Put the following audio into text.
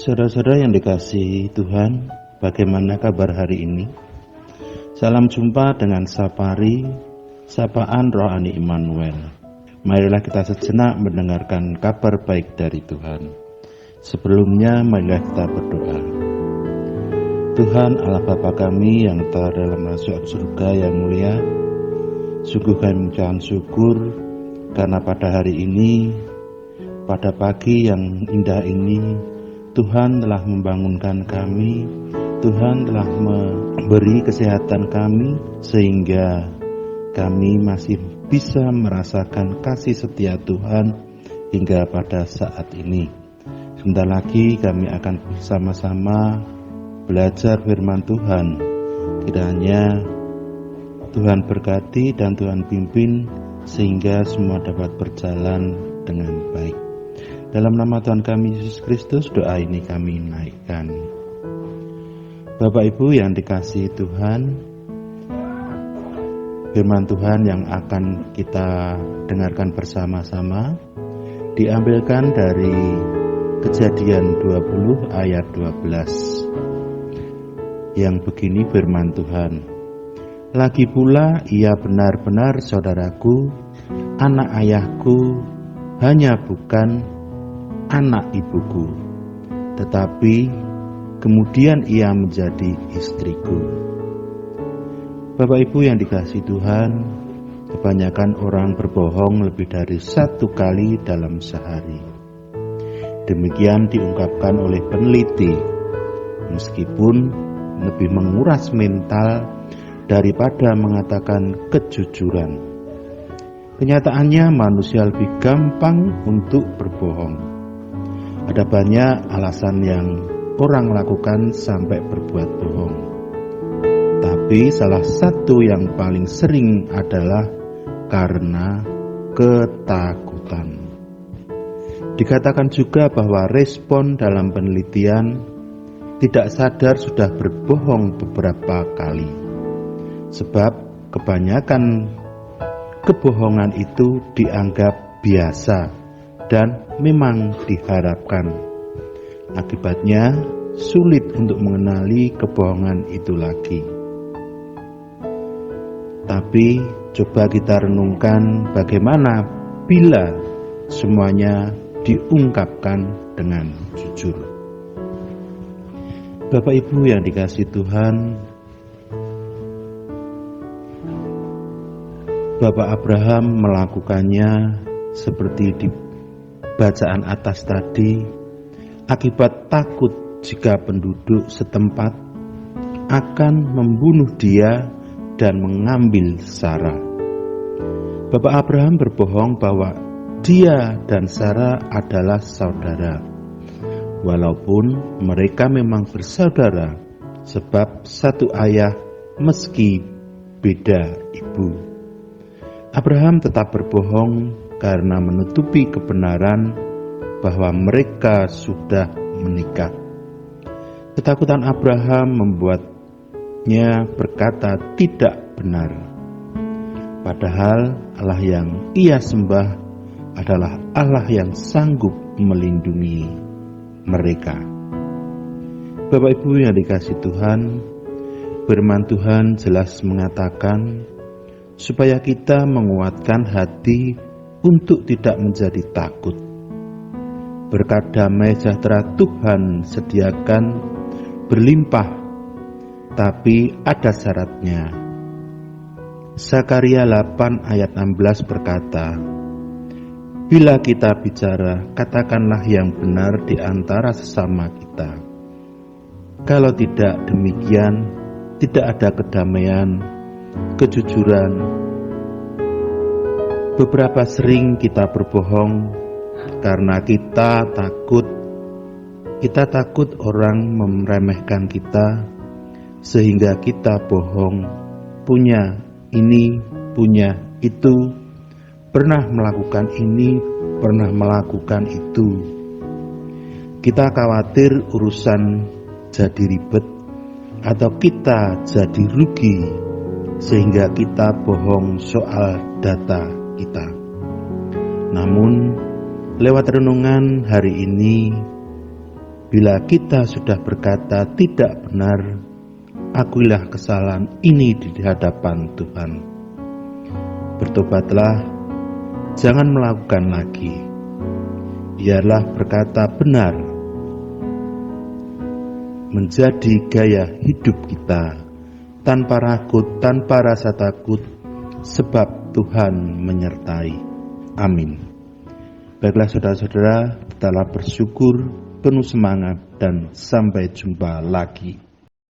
Saudara-saudara yang dikasihi Tuhan, bagaimana kabar hari ini? Salam jumpa dengan sapaan Rohani Immanuel. Marilah kita sejenak mendengarkan kabar baik dari Tuhan. Sebelumnya, marilah kita berdoa. Tuhan Allah Bapa kami yang telah dalam surga yang mulia, sungguh kami mengucapkan syukur karena pada hari ini, pada pagi yang indah ini, Tuhan telah membangunkan kami, Tuhan telah memberi kesehatan kami, sehingga kami masih bisa merasakan kasih setia Tuhan hingga pada saat ini. Sebentar lagi kami akan bersama-sama belajar firman Tuhan. Kiranya Tuhan berkati dan Tuhan pimpin, sehingga semua dapat berjalan dengan baik. Dalam nama Tuhan kami Yesus Kristus, doa ini kami naikkan. Bapak Ibu yang dikasihi Tuhan, firman Tuhan yang akan kita dengarkan bersama-sama diambilkan dari Kejadian 20 ayat 12. Yang begini firman Tuhan. Lagi pula ia benar-benar saudaraku, anak ayahku, hanya bukan anak ibuku, tetapi kemudian ia menjadi istriku. Bapak Ibu yang dikasihi Tuhan, kebanyakan orang berbohong lebih dari satu kali dalam sehari. Demikian diungkapkan oleh peneliti, meskipun lebih menguras mental daripada mengatakan kejujuran. Kenyataannya manusia lebih gampang untuk berbohong. Ada banyak alasan yang orang lakukan sampai berbuat bohong. Tapi salah satu yang paling sering adalah karena ketakutan. Dikatakan juga bahwa respon dalam penelitian tidak sadar sudah berbohong beberapa kali. Sebab kebanyakan kebohongan itu dianggap biasa dan memang diharapkan. Akibatnya sulit untuk mengenali kebohongan itu lagi. Tapi coba kita renungkan bagaimana bila semuanya diungkapkan dengan jujur. Bapak Ibu yang dikasihi Tuhan, Bapak Abraham melakukannya seperti di bacaan atas tadi, akibat takut jika penduduk setempat akan membunuh dia dan mengambil Sarah. Bapak Abraham berbohong bahwa dia dan Sarah adalah saudara, walaupun mereka memang bersaudara sebab satu ayah meski beda ibu. Abraham tetap berbohong karena menutupi kebenaran bahwa mereka sudah menikah. Ketakutan Abraham membuatnya berkata tidak benar. Padahal Allah yang ia sembah adalah Allah yang sanggup melindungi mereka. Bapak Ibu yang dikasihi Tuhan, firman Tuhan jelas mengatakan supaya kita menguatkan hati untuk tidak menjadi takut. Berkat damai sejahtera Tuhan sediakan berlimpah, tapi ada syaratnya. Zakaria 8 ayat 16 berkata, bila kita bicara, katakanlah yang benar di antara sesama kita. Kalau tidak demikian, tidak ada kedamaian, kejujuran. Beberapa sering kita berbohong karena kita takut orang meremehkan kita, sehingga kita bohong, punya ini, punya itu, pernah melakukan ini, pernah melakukan itu. Kita khawatir urusan jadi ribet atau kita jadi rugi, sehingga kita bohong soal data kita. Namun lewat renungan hari ini Bila kita sudah berkata tidak benar, akuilah kesalahan ini di hadapan Tuhan. Bertobatlah, jangan melakukan lagi. Biarlah berkata benar menjadi gaya hidup kita, tanpa ragut, tanpa rasa takut, sebab Tuhan menyertai. Amin. Baiklah saudara-saudara, tetaplah bersyukur, penuh semangat, dan sampai jumpa lagi.